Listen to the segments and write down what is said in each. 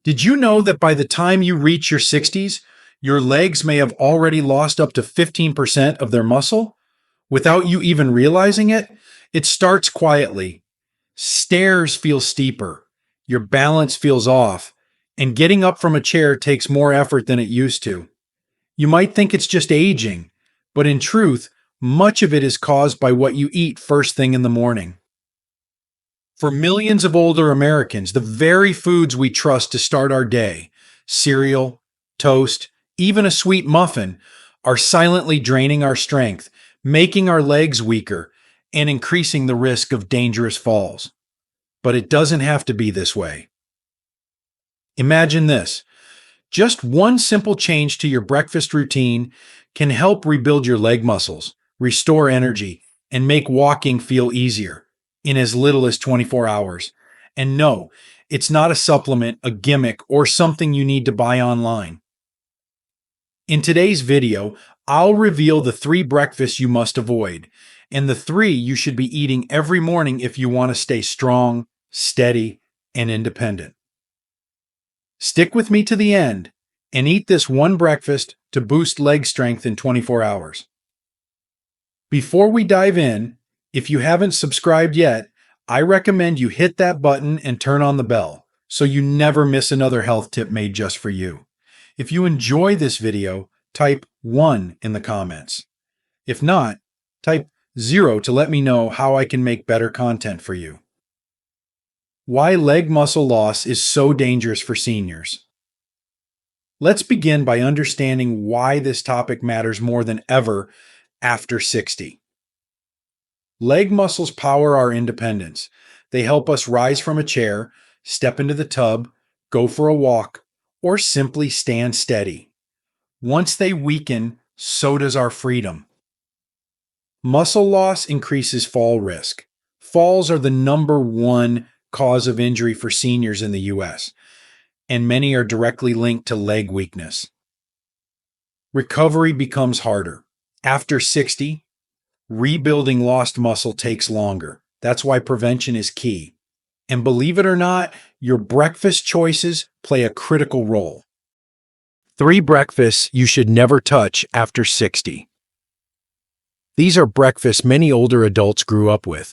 Did you know that by the time you reach your 60s, your legs may have already lost up to 15% of their muscle without you even realizing it? It starts quietly. Stairs feel steeper, your balance feels off, and getting up from a chair takes more effort than it used to. You might think it's just aging, but in truth, much of it is caused by what you eat first thing in the morning. For millions of older Americans, the very foods we trust to start our day, cereal, toast, even a sweet muffin, are silently draining our strength, making our legs weaker, and increasing the risk of dangerous falls. But it doesn't have to be this way. Imagine this. Just one simple change to your breakfast routine can help rebuild your leg muscles, restore energy, and make walking feel easier in as little as 24 hours. And no, it's not a supplement, a gimmick, or something you need to buy online. In today's video, I'll reveal the 3 breakfasts you must avoid, and the 3 you should be eating every morning if you want to stay strong, steady, and independent. Stick with me to the end and eat this one breakfast to boost leg strength in 24 hours. Before we dive in, if you haven't subscribed yet, I recommend you hit that button and turn on the bell so you never miss another health tip made just for you. If you enjoy this video, type 1 in the comments. If not, type 0 to let me know how I can make better content for you. Why leg muscle loss is so dangerous for seniors. Let's begin by understanding why this topic matters more than ever after 60. Leg muscles power our independence. They help us rise from a chair, step into the tub, go for a walk, or simply stand steady. Once they weaken, so does our freedom. Muscle loss increases fall risk. Falls are the #1 cause of injury for seniors in the US, and many are directly linked to leg weakness. Recovery becomes harder. After 60, rebuilding lost muscle takes longer. That's why prevention is key. And believe it or not, your breakfast choices play a critical role. 3 breakfasts you should never touch after 60. These are breakfasts many older adults grew up with,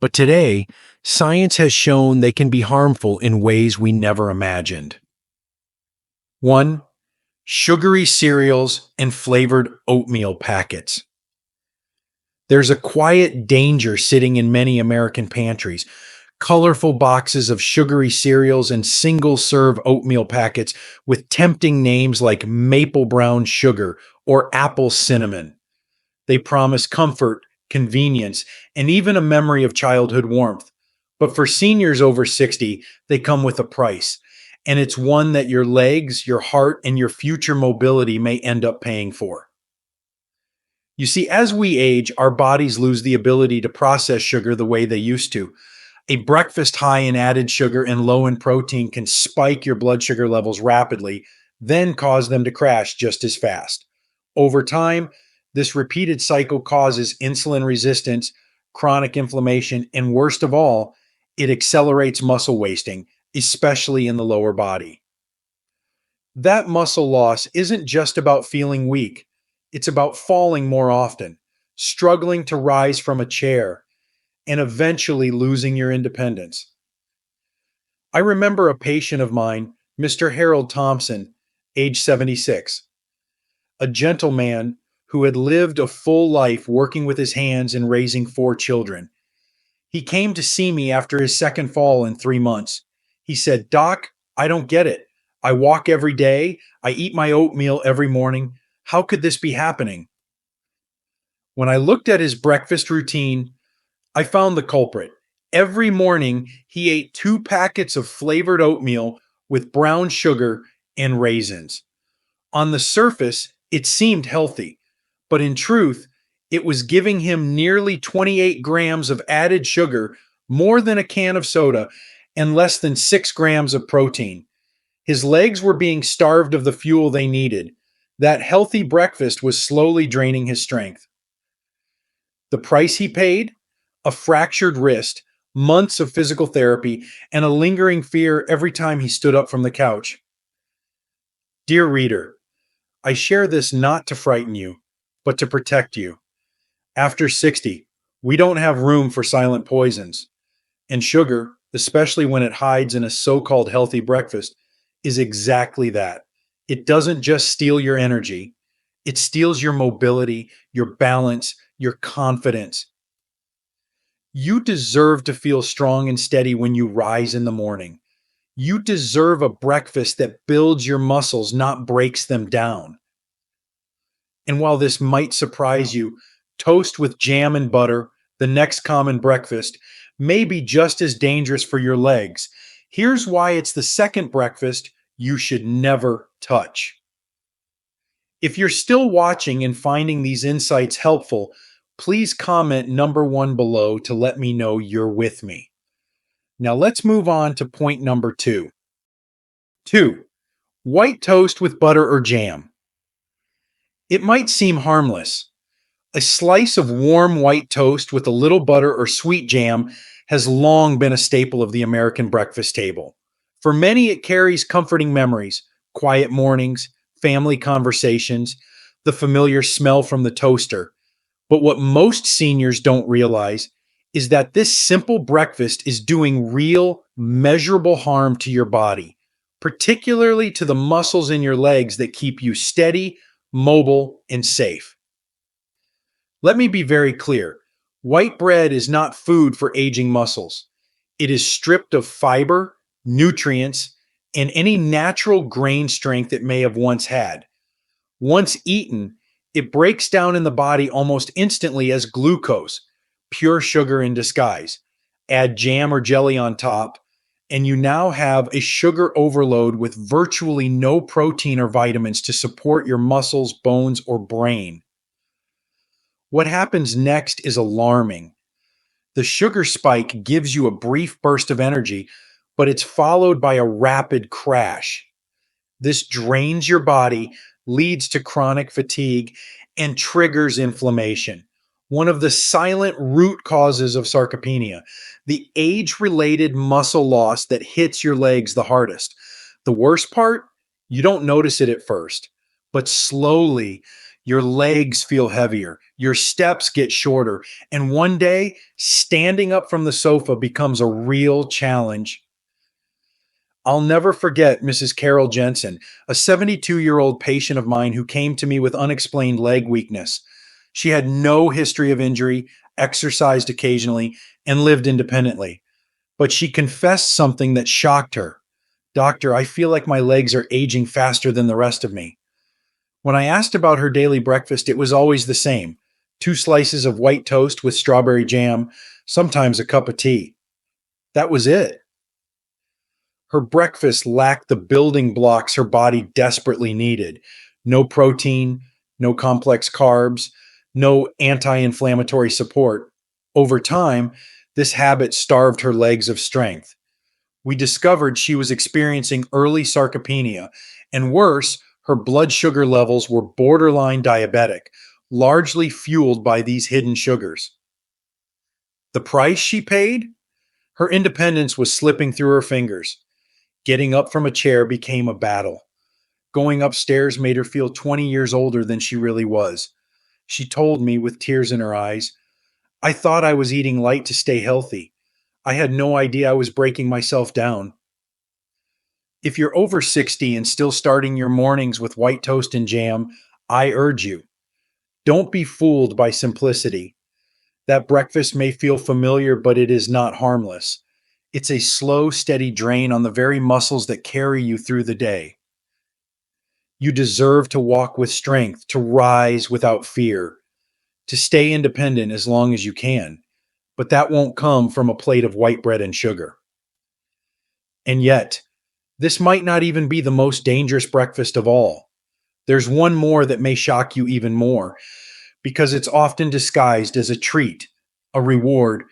but today, science has shown they can be harmful in ways we never imagined. 1. Sugary cereals and flavored oatmeal packets. There's a quiet danger sitting in many American pantries. Colorful boxes of sugary cereals and single-serve oatmeal packets with tempting names like maple brown sugar or apple cinnamon. They promise comfort, convenience, and even a memory of childhood warmth. But for seniors over 60, they come with a price, and it's one that your legs, your heart, and your future mobility may end up paying for. You see, as we age, our bodies lose the ability to process sugar the way they used to. A breakfast high in added sugar and low in protein can spike your blood sugar levels rapidly, then cause them to crash just as fast. Over time, this repeated cycle causes insulin resistance, chronic inflammation, and worst of all, it accelerates muscle wasting, especially in the lower body. That muscle loss isn't just about feeling weak. It's about falling more often, struggling to rise from a chair, and eventually losing your independence. I remember a patient of mine, Mr. Harold Thompson, age 76, a gentleman who had lived a full life working with his hands and raising 4 children. He came to see me after his second fall in 3 months. He said, "Doc, I don't get it. I walk every day. I eat my oatmeal every morning. How could this be happening?" When I looked at his breakfast routine, I found the culprit. Every morning, he ate 2 packets of flavored oatmeal with brown sugar and raisins. On the surface, it seemed healthy, but in truth, it was giving him nearly 28 grams of added sugar, more than a can of soda, and less than 6 grams of protein. His legs were being starved of the fuel they needed. That healthy breakfast was slowly draining his strength. The price he paid? A fractured wrist, months of physical therapy, and a lingering fear every time he stood up from the couch. Dear reader, I share this not to frighten you, but to protect you. After 60, we don't have room for silent poisons. And sugar, especially when it hides in a so called healthy breakfast, is exactly that. It doesn't just steal your energy, it steals your mobility, your balance, your confidence. You deserve to feel strong and steady when you rise in the morning. You deserve a breakfast that builds your muscles, not breaks them down. And while this might surprise you, toast with jam and butter, the next common breakfast, may be just as dangerous for your legs. Here's why it's the second breakfast you should never touch. If you're still watching and finding these insights helpful, please comment number 1 below to let me know you're with me. Now let's move on to point number 2. 2. White toast with butter or jam. It might seem harmless. A slice of warm white toast with a little butter or sweet jam has long been a staple of the American breakfast table. For many, it carries comforting memories, quiet mornings, family conversations, the familiar smell from the toaster. But what most seniors don't realize is that this simple breakfast is doing real, measurable harm to your body, particularly to the muscles in your legs that keep you steady, mobile, and safe. Let me be very clear. White bread is not food for aging muscles. It is stripped of fiber, nutrients, and any natural grain strength it may have once had. Once eaten, it breaks down in the body almost instantly as glucose, pure sugar in disguise. Add jam or jelly on top, and you now have a sugar overload with virtually no protein or vitamins to support your muscles, bones, or brain. What happens next is alarming. The sugar spike gives you a brief burst of energy, but it's followed by a rapid crash. This drains your body, leads to chronic fatigue, and triggers inflammation. One of the silent root causes of sarcopenia, the age related muscle loss that hits your legs the hardest. The worst part, you don't notice it at first, but slowly your legs feel heavier, your steps get shorter, and one day standing up from the sofa becomes a real challenge. I'll never forget Mrs. Carol Jensen, a 72-year-old patient of mine who came to me with unexplained leg weakness. She had no history of injury, exercised occasionally, and lived independently. But she confessed something that shocked her. Doctor, I feel like my legs are aging faster than the rest of me. When I asked about her daily breakfast, it was always the same: 2 slices of white toast with strawberry jam, sometimes a cup of tea. That was it. Her breakfast lacked the building blocks her body desperately needed: no protein, no complex carbs, no anti inflammatory support. Over time, this habit starved her legs of strength. We discovered she was experiencing early sarcopenia, and worse, her blood sugar levels were borderline diabetic, largely fueled by these hidden sugars. The price she paid? Her independence was slipping through her fingers. Getting up from a chair became a battle. Going upstairs made her feel 20 years older than she really was. She told me with tears in her eyes, I thought I was eating light to stay healthy. I had no idea I was breaking myself down. If you're over 60 and still starting your mornings with white toast and jam, I urge you, don't be fooled by simplicity. That breakfast may feel familiar, but it is not harmless. It's a slow, steady drain on the very muscles that carry you through the day. You deserve to walk with strength, to rise without fear, to stay independent as long as you can. But that won't come from a plate of white bread and sugar. And yet, this might not even be the most dangerous breakfast of all. There's one more that may shock you even more, because it's often disguised as a treat, a reward,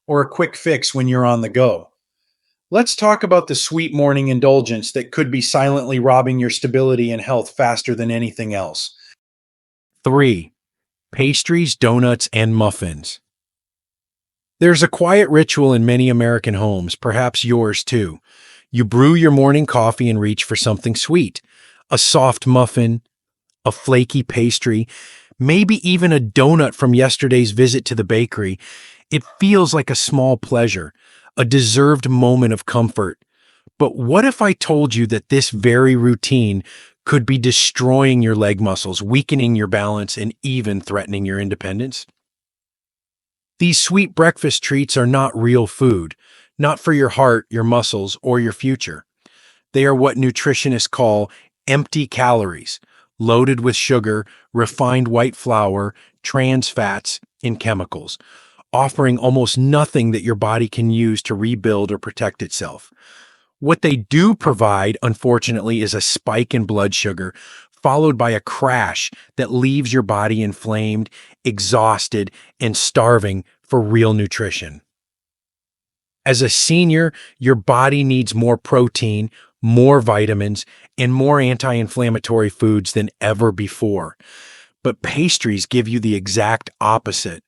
or a quick fix when you're on the go. Let's talk about the sweet morning indulgence that could be silently robbing your stability and health faster than anything else. 3. Pastries, donuts, and muffins. There's a quiet ritual in many American homes, perhaps yours too. You brew your morning coffee and reach for something sweet. A soft muffin, a flaky pastry, maybe even a donut from yesterday's visit to the bakery. It feels like a small pleasure, a deserved moment of comfort. But what if I told you that this very routine could be destroying your leg muscles, weakening your balance, and even threatening your independence? These sweet breakfast treats are not real food, not for your heart, your muscles, or your future. They are what nutritionists call empty calories, loaded with sugar, refined white flour, trans fats, and chemicals, offering almost nothing that your body can use to rebuild or protect itself. What they do provide, unfortunately, is a spike in blood sugar, followed by a crash that leaves your body inflamed, exhausted, and starving for real nutrition. As a senior, your body needs more protein, more vitamins, and more anti-inflammatory foods than ever before. But pastries give you the exact opposite.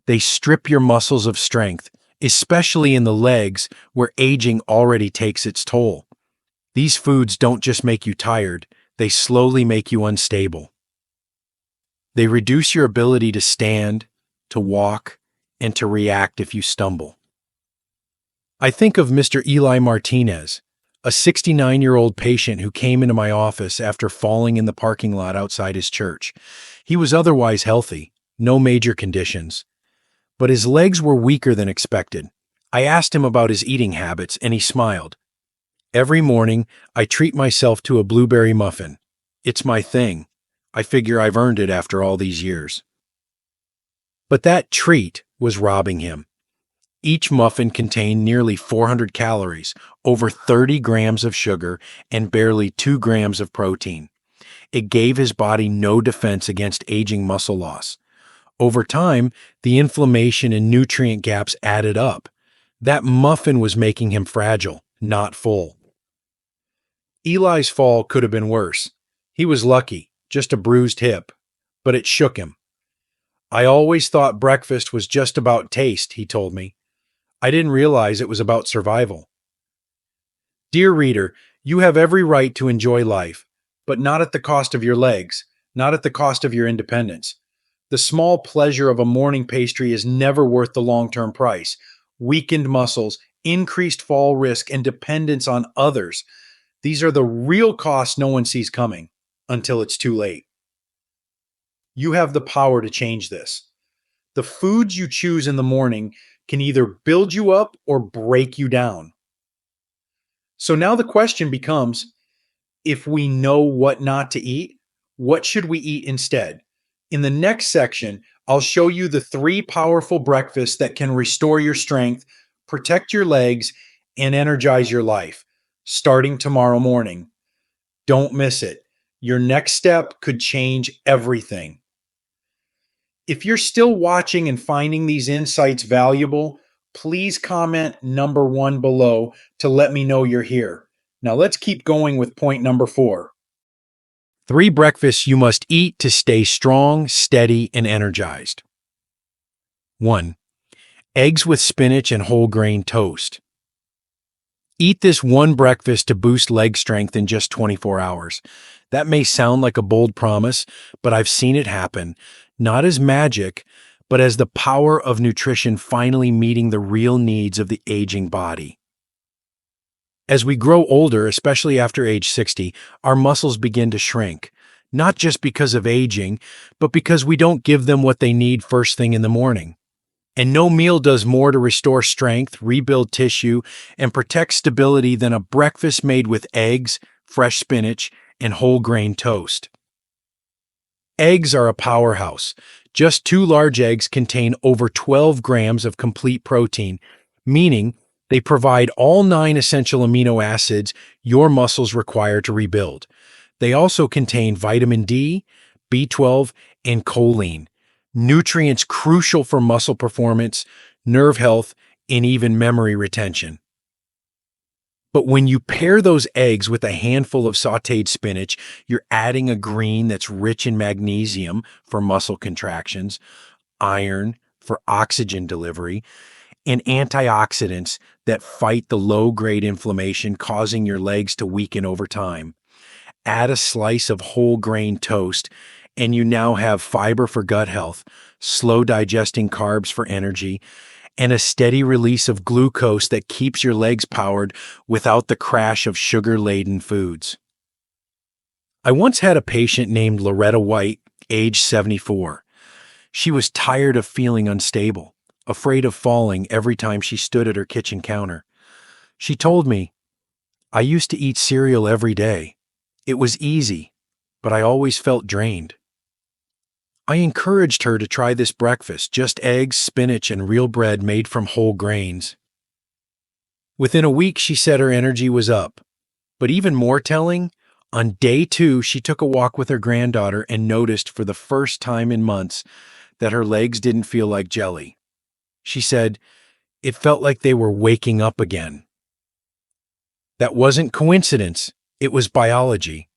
They strip your muscles of strength, especially in the legs where aging already takes its toll. These foods don't just make you tired, they slowly make you unstable. They reduce your ability to stand, to walk, and to react if you stumble. I think of Mr. Eli Martinez, a 69-year-old patient who came into my office after falling in the parking lot outside his church. He was otherwise healthy, no major conditions, but his legs were weaker than expected. I asked him about his eating habits, and he smiled. Every morning, I treat myself to a blueberry muffin. It's my thing. I figure I've earned it after all these years. But that treat was robbing him. Each muffin contained nearly 400 calories, over 30 grams of sugar, and barely 2 grams of protein. It gave his body no defense against aging muscle loss. Over time, the inflammation and nutrient gaps added up. That muffin was making him fragile, not full. Eli's fall could have been worse. He was lucky, just a bruised hip, but it shook him. I always thought breakfast was just about taste, he told me. I didn't realize it was about survival. Dear reader, you have every right to enjoy life, but not at the cost of your legs, not at the cost of your independence. The small pleasure of a morning pastry is never worth the long-term price. Weakened muscles, increased fall risk, and dependence on others. These are the real costs no one sees coming until it's too late. You have the power to change this. The foods you choose in the morning can either build you up or break you down. So now the question becomes, if we know what not to eat, what should we eat instead? In the next section, I'll show you the 3 powerful breakfasts that can restore your strength, protect your legs, and energize your life, starting tomorrow morning. Don't miss it. Your next step could change everything. If you're still watching and finding these insights valuable, please comment number 1 below to let me know you're here. Now let's keep going with point number 4. 3 breakfasts you must eat to stay strong, steady, and energized. 1. Eggs with spinach and whole grain toast. Eat this one breakfast to boost leg strength in just 24 hours. That may sound like a bold promise, but I've seen it happen, not as magic, but as the power of nutrition finally meeting the real needs of the aging body. As we grow older, especially after age 60, our muscles begin to shrink, not just because of aging, but because we don't give them what they need first thing in the morning. And no meal does more to restore strength, rebuild tissue, and protect stability than a breakfast made with eggs, fresh spinach, and whole grain toast. Eggs are a powerhouse. Just 2 large eggs contain over 12 grams of complete protein, meaning they provide all 9 essential amino acids your muscles require to rebuild. They also contain vitamin D, B12, and choline, nutrients crucial for muscle performance, nerve health, and even memory retention. But when you pair those eggs with a handful of sautéed spinach, you're adding a green that's rich in magnesium for muscle contractions, iron for oxygen delivery, and antioxidants that fight the low-grade inflammation causing your legs to weaken over time. Add a slice of whole grain toast, and you now have fiber for gut health, slow digesting carbs for energy, and a steady release of glucose that keeps your legs powered without the crash of sugar-laden foods. I once had a patient named Loretta White, age 74. She was tired of feeling unstable, afraid of falling every time she stood at her kitchen counter. She told me, "I used to eat cereal every day. It was easy, but I always felt drained." I encouraged her to try this breakfast, just eggs, spinach, and real bread made from whole grains. Within a week, she said her energy was up. But even more telling, on day 2, she took a walk with her granddaughter and noticed for the first time in months that her legs didn't feel like jelly. She said, "It felt like they were waking up again." That wasn't coincidence, it was biology.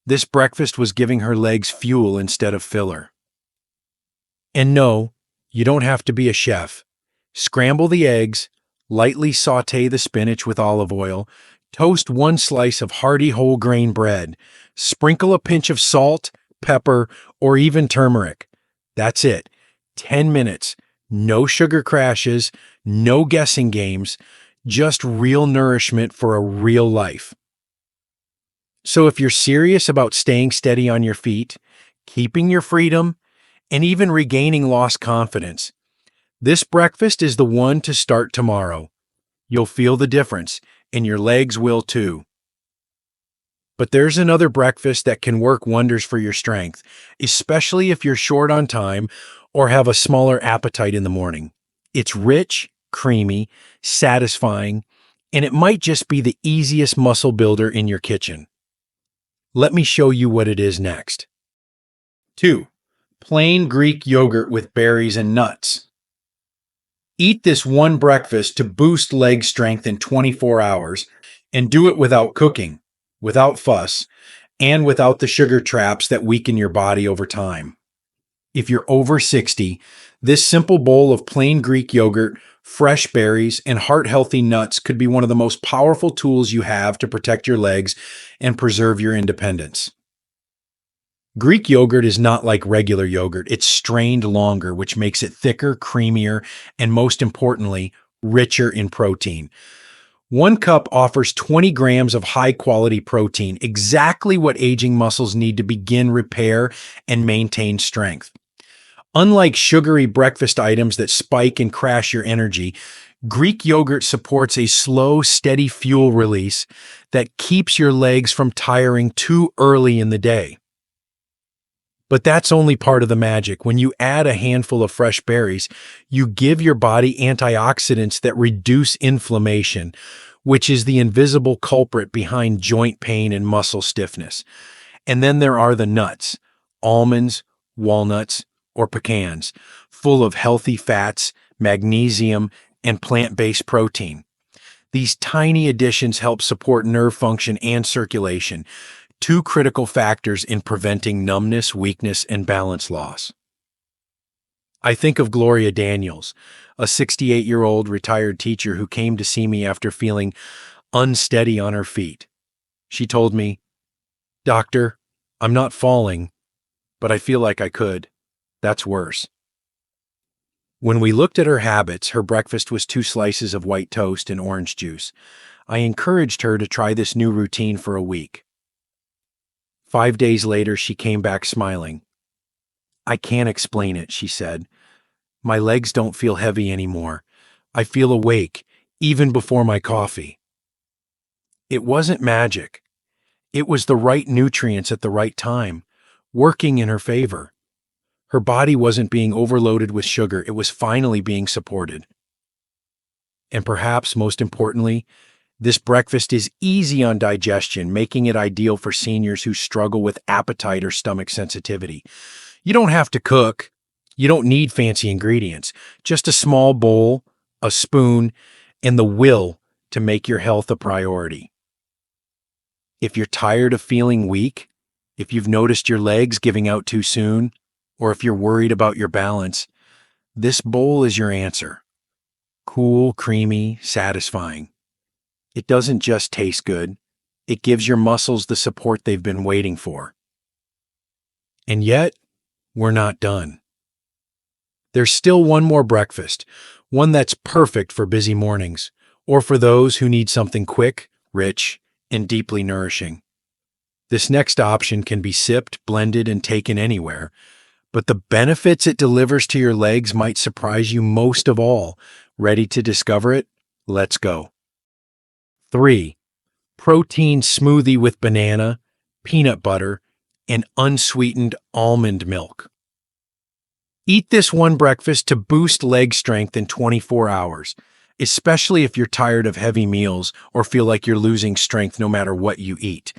This breakfast was giving her legs fuel instead of filler. And no, you don't have to be a chef. Scramble the eggs, lightly saute the spinach with olive oil, toast 1 slice of hearty whole grain bread, sprinkle a pinch of salt, pepper, or even turmeric. That's it. 10 minutes. No sugar crashes, no guessing games, just real nourishment for a real life. So if you're serious about staying steady on your feet, keeping your freedom, and even regaining lost confidence, this breakfast is the one to start tomorrow. You'll feel the difference, and your legs will too. But there's another breakfast that can work wonders for your strength, especially if you're short on time or have a smaller appetite in the morning. It's rich, creamy, satisfying, and it might just be the easiest muscle builder in your kitchen. Let me show you what it is next. 2. Plain Greek yogurt with berries and nuts. Eat this one breakfast to boost leg strength in 24 hours, and do it without cooking, without fuss, and without the sugar traps that weaken your body over time. If you're over 60, this simple bowl of plain Greek yogurt, fresh berries, and heart-healthy nuts could be one of the most powerful tools you have to protect your legs and preserve your independence. Greek yogurt is not like regular yogurt. It's strained longer, which makes it thicker, creamier, and most importantly, richer in protein. 1 cup offers 20 grams of high-quality protein, exactly what aging muscles need to begin repair and maintain strength. Unlike sugary breakfast items that spike and crash your energy, Greek yogurt supports a slow, steady fuel release that keeps your legs from tiring too early in the day. But that's only part of the magic. When you add a handful of fresh berries, you give your body antioxidants that reduce inflammation, which is the invisible culprit behind joint pain and muscle stiffness. And then there are the nuts, almonds, walnuts, or pecans, full of healthy fats, magnesium, and plant-based protein. These tiny additions help support nerve function and circulation, 2 critical factors in preventing numbness, weakness, and balance loss. I think of Gloria Daniels, a 68-year-old retired teacher who came to see me after feeling unsteady on her feet. She told me, "Doctor, I'm not falling, but I feel like I could. That's worse." When we looked at her habits, her breakfast was 2 slices of white toast and orange juice. I encouraged her to try this new routine for a week. 5 days later, she came back smiling. "I can't explain it," she said. "My legs don't feel heavy anymore. I feel awake, even before my coffee." It wasn't magic. It was the right nutrients at the right time, working in her favor. Her body wasn't being overloaded with sugar. It was finally being supported. And perhaps most importantly, this breakfast is easy on digestion, making it ideal for seniors who struggle with appetite or stomach sensitivity. You don't have to cook. You don't need fancy ingredients. Just a small bowl, a spoon, and the will to make your health a priority. If you're tired of feeling weak, if you've noticed your legs giving out too soon, or if you're worried about your balance, this bowl is your answer. Cool, creamy, satisfying. It doesn't just taste good, it gives your muscles the support they've been waiting for. And yet, we're not done. There's still one more breakfast, one that's perfect for busy mornings, or for those who need something quick, rich, and deeply nourishing. This next option can be sipped, blended, and taken anywhere, but the benefits it delivers to your legs might surprise you most of all. Ready to discover it? Let's go. 3. Protein smoothie with banana, peanut butter, and unsweetened almond milk. Eat this one breakfast to boost leg strength in 24 hours, especially if you're tired of heavy meals or feel like you're losing strength no matter what you eat.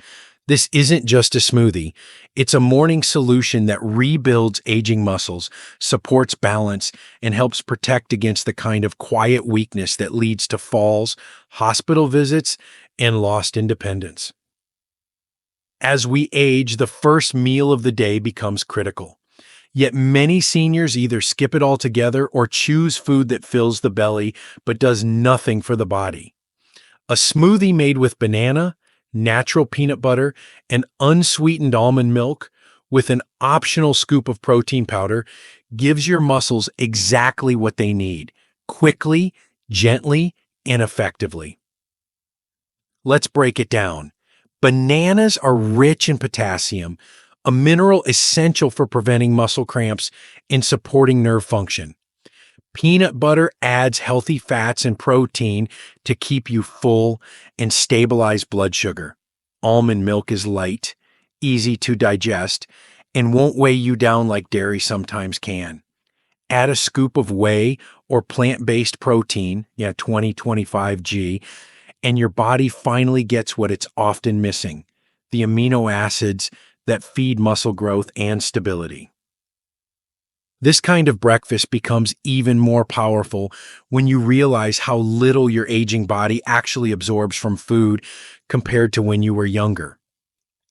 This isn't just a smoothie. It's a morning solution that rebuilds aging muscles, supports balance, and helps protect against the kind of quiet weakness that leads to falls, hospital visits, and lost independence. As we age, the first meal of the day becomes critical. Yet many seniors either skip it altogether or choose food that fills the belly but does nothing for the body. A smoothie made with banana, natural peanut butter, and unsweetened almond milk with an optional scoop of protein powder gives your muscles exactly what they need, quickly, gently, and effectively. Let's break it down. Bananas are rich in potassium, a mineral essential for preventing muscle cramps and supporting nerve function. Peanut butter adds healthy fats and protein to keep you full and stabilize blood sugar. Almond milk is light, easy to digest, and won't weigh you down like dairy sometimes can. Add a scoop of whey or plant-based protein, 20-25G, and your body finally gets what it's often missing, the amino acids that feed muscle growth and stability. This kind of breakfast becomes even more powerful when you realize how little your aging body actually absorbs from food compared to when you were younger.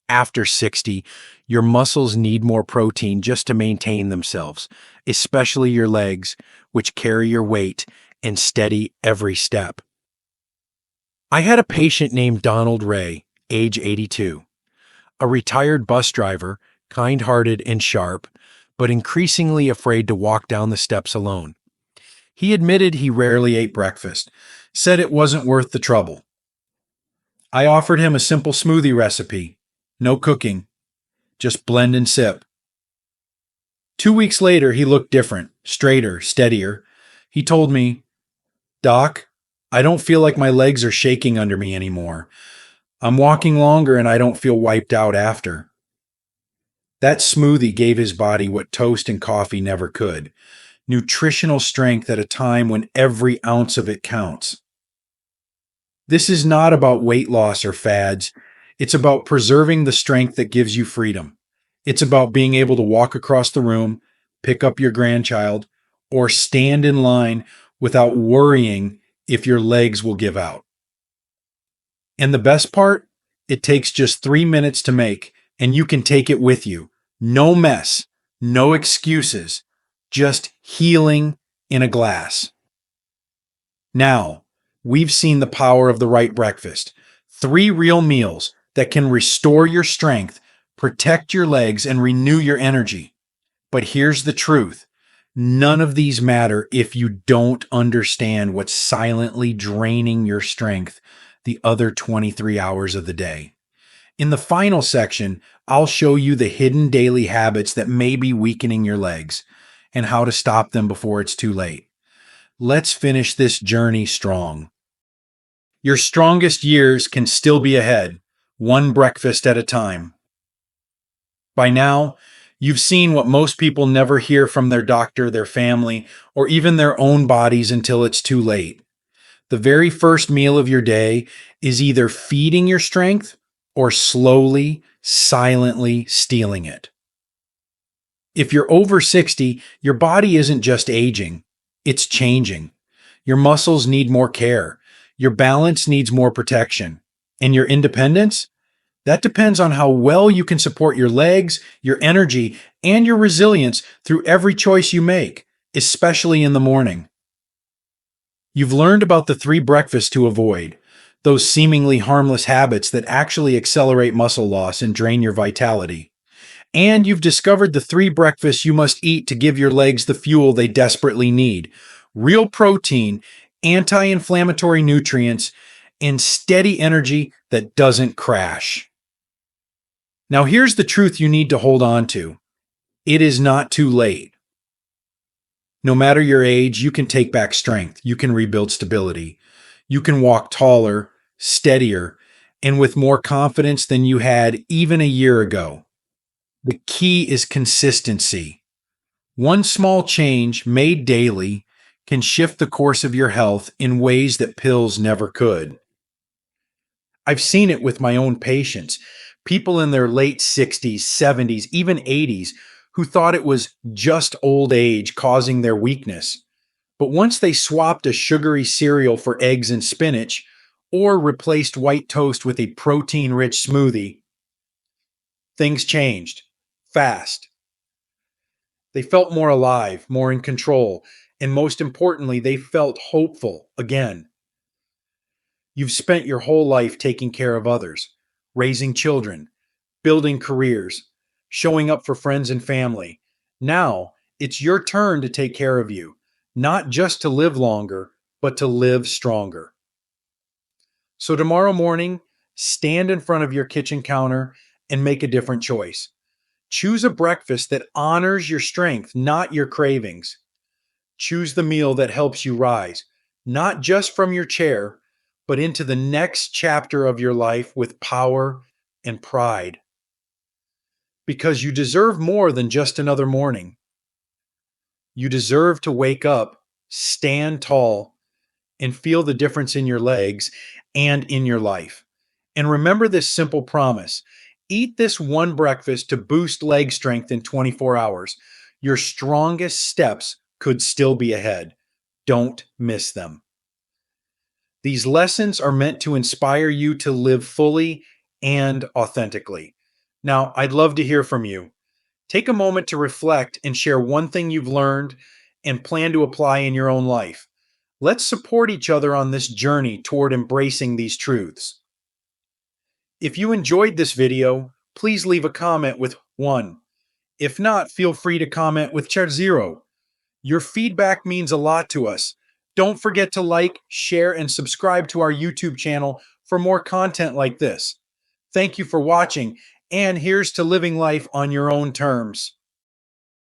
After 60, your muscles need more protein just to maintain themselves, especially your legs, which carry your weight and steady every step. I had a patient named Donald Ray, age 82. A retired bus driver, kind-hearted and sharp, but increasingly afraid to walk down the steps alone. He admitted he rarely ate breakfast, said it wasn't worth the trouble. I offered him a simple smoothie recipe, no cooking, just blend and sip. 2 weeks later, he looked different, straighter, steadier. He told me, "Doc, I don't feel like my legs are shaking under me anymore. I'm walking longer and I don't feel wiped out after." That smoothie gave his body what toast and coffee never could. Nutritional strength at a time when every ounce of it counts. This is not about weight loss or fads. It's about preserving the strength that gives you freedom. It's about being able to walk across the room, pick up your grandchild, or stand in line without worrying if your legs will give out. And the best part? It takes just 3 minutes to make, and you can take it with you. No mess, no excuses, just healing in a glass. Now, we've seen the power of the right breakfast. 3 real meals that can restore your strength, protect your legs, and renew your energy. But here's the truth. None of these matter if you don't understand what's silently draining your strength the other 23 hours of the day. In the final section, I'll show you the hidden daily habits that may be weakening your legs and how to stop them before it's too late. Let's finish this journey strong. Your strongest years can still be ahead, one breakfast at a time. By now, you've seen what most people never hear from their doctor, their family, or even their own bodies until it's too late. The very first meal of your day is either feeding your strength or slowly, silently stealing it. If you're over 60, your body isn't just aging, it's changing. Your muscles need more care. Your balance needs more protection. And your independence? That depends on how well you can support your legs, your energy, and your resilience through every choice you make, especially in the morning. You've learned about the 3 breakfasts to avoid, those seemingly harmless habits that actually accelerate muscle loss and drain your vitality. And you've discovered the 3 breakfasts you must eat to give your legs the fuel they desperately need: real protein, anti inflammatory nutrients, and steady energy that doesn't crash. Now, here's the truth you need to hold on to: it is not too late. No matter your age, you can take back strength, you can rebuild stability, you can walk taller, steadier, and with more confidence than you had even a year ago. The key is consistency. One small change made daily can shift the course of your health in ways that pills never could. I've seen it with my own patients, people in their late 60s, 70s, even 80s, who thought it was just old age causing their weakness. But once they swapped a sugary cereal for eggs and spinach, or replaced white toast with a protein rich smoothie, things changed fast. They felt more alive, more in control, and most importantly, they felt hopeful again. You've spent your whole life taking care of others, raising children, building careers, showing up for friends and family. Now, it's your turn to take care of you, not just to live longer, but to live stronger. So, tomorrow morning, stand in front of your kitchen counter and make a different choice. Choose a breakfast that honors your strength, not your cravings. Choose the meal that helps you rise, not just from your chair, but into the next chapter of your life with power and pride. Because you deserve more than just another morning. You deserve to wake up, stand tall, and feel the difference in your legs and in your life. And remember this simple promise: eat this one breakfast to boost leg strength in 24 hours. Your strongest steps could still be ahead. Don't miss them. These lessons are meant to inspire you to live fully and authentically. Now, I'd love to hear from you. Take a moment to reflect and share one thing you've learned and plan to apply in your own life. Let's support each other on this journey toward embracing these truths. If you enjoyed this video, please leave a comment with 1. If not, feel free to comment with 0. Your feedback means a lot to us. Don't forget to like, share, and subscribe to our YouTube channel for more content like this. Thank you for watching, and here's to living life on your own terms.